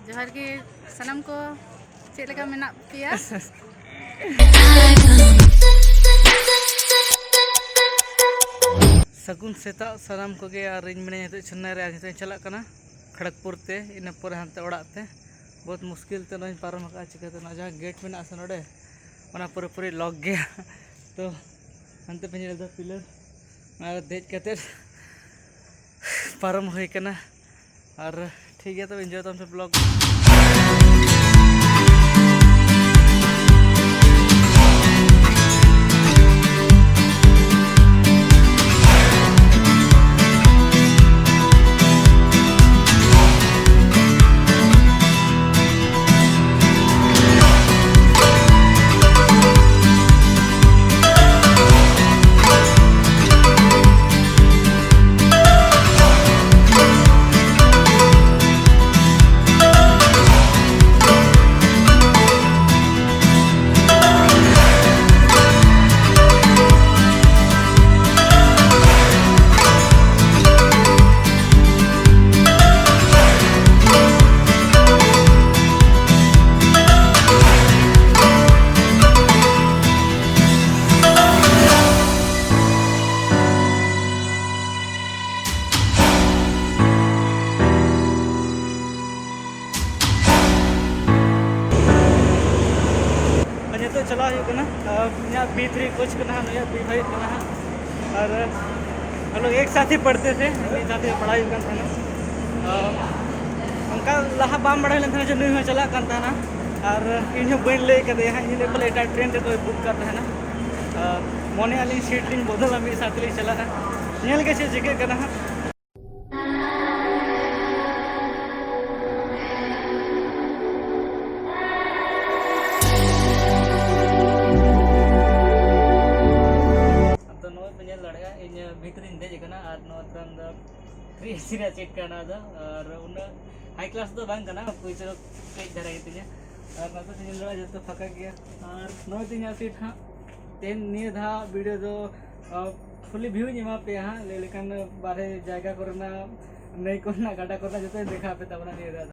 जोहार के सनम को चेक लगा मेना पिया सगुन सेता सानाम को गे और इन मिने चेन्नई रे आगे चला कना खड़गपुर ते इन पर हानते ओड़ा ते बहुत मुश्किल ते नई पारम का चिकाते ना जहां गेट में आसन ओडे ओना पूरे पूरे लॉक गया तो हानते पे ᱧᱮᱞ ᱫᱟ पिलर और देज कते पारम होय कना और ठीक है तो एंजॉय तो ब्लॉग तो चला B3 कुछ करना है B5 करना है और हम लोग एक साथ ही पढ़ते थे एक साथ ही पढ़ाई करता था उनका लहा बाम बढ़ा लेते जो नहीं चला करता ना और इन बन ले कर इन बोले एट ट्रेन तो बुक करता है ना मने अली सीट लिंग बदल मी साथ ली चला नेल के चिके करना है भीतरी देजना और फ्री सीट करना और हाई क्लास तो बांग करना कोई चलो कई धरा गई और ना तो जो फाका गया और नौ तीन सीट हाँ तेन निये धा वीडियो जो फुली व्यू एमा पे हाँ लेकिन बारे जायगा करना नहीं करना गाड़ा करना जो देखा पे तब निये धा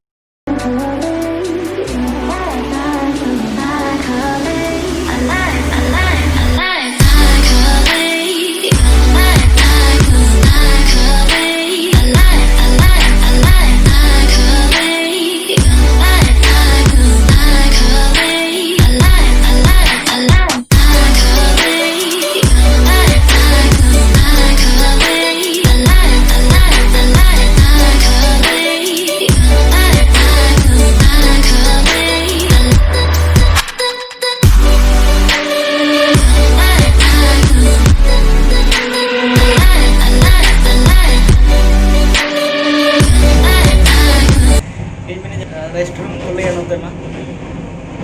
रेस्टोरेंट खोले नोते मा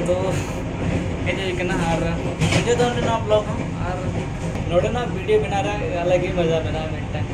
तो एंजॉय करना और एंजॉय तो ना ब्लॉग हम और नोडे ना वीडियो बना रहा अलग ही मजा बना मिलता है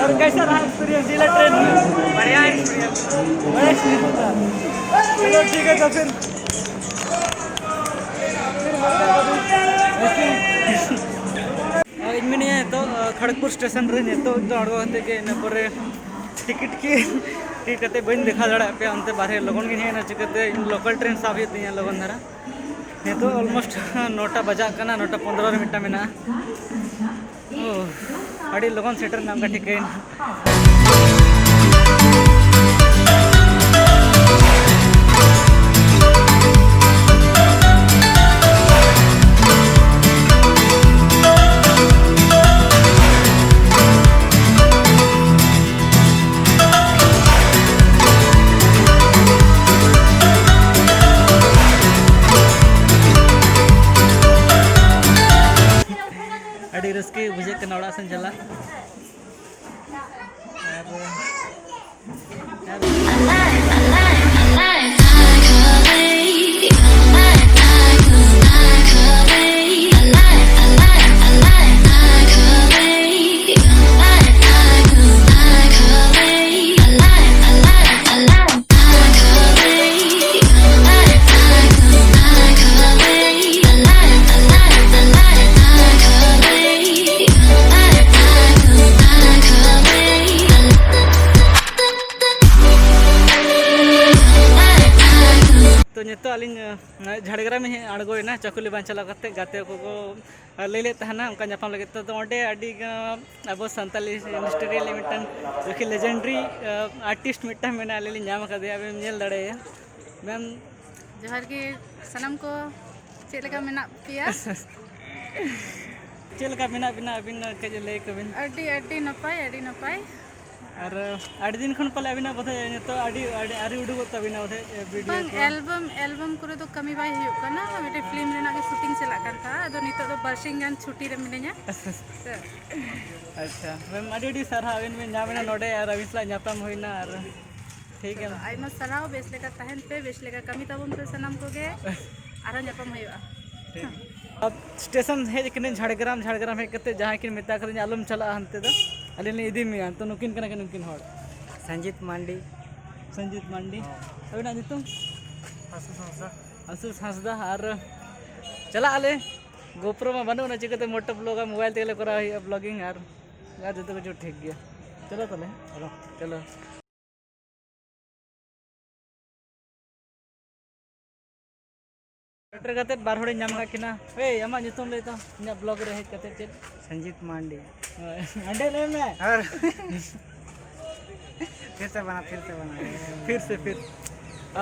और कैसा रहा एक्सपीरियंस जिला ट्रेन में? बढ़िया एक्सपीरियंस। बड़ा एक्सपीरियंस था। चलो ठीक है तो फिर इनमें तो खड़गपुर स्टेशन रे तो अड़गो हते के इन पर टिकट की टिकट कते बन देखा दड़ा पे अंते बारे लगन गे हेना चिकते लोकल ट्रेन साब हिया लगन धारा ने तो ऑलमोस्ट 9टा बजा कना 9:15 रे मिटा मेना ओ अड़ी लगन सेटर नाम का ठिकैन अड़ी रस्के बुझे के नौड़ा सन चला तो नितो अलिंग झाड़ग्राम में अड़गोना चकुली बांध चला करते गाते को लैले तहना उनका नापाम लगे तो ओंडे अड़ी अब संताली इंडस्ट्रियल मिटन जो लेजेंडरी आर्टिस्ट मिटन में अली नाम कदे अब नेल दड़े मैम जोहर के सनम को चेलका मेना पिया चेलका मेना बिना अबिन के लय कबिन अड्डी नपाय और आड़ी दिन खन पले अबिना बोथे तो आड़ी आड़ी उडुगो तबिना बोथे वीडियो बंग एल्बम करे तो कमी बाय हुयो कना मिटे फिल्म रेना के शूटिंग चला कर था अदो नितो तो बरसिंग गान छुट्टी रे मिने냐 अच्छा मैम आड़ी सारा अबिन में नामेना नोडे और अबिसला नापाम होइना और ठीक है आइमा सराव बेस लेका तहन पे बेस लेका कमी तबन पे सनम को गे आरो नापाम हुयो अब स्टेशन हेज कने झाड़ग्राम हेज कते जहाँ किन मेता कर आलम चला हनते दो अली इदी में तो नुकिन कना के नुकिन हड़ संजीत मांडी अबिना नितुम आसूस हांसदा और चला आले गोप्रो में बनो ना चिकते मोटो ब्लॉग मोबाइल तेले करा ब्लॉगिंग और जतो कुछ ठीक गया चलो तले चलो सेटर कते बार होड़े नाम का किना ए अमा नितुम ले तो इना ब्लॉग रे हेज कते चेत संजीत मांडी अंडे ले में और फिर से बना फिर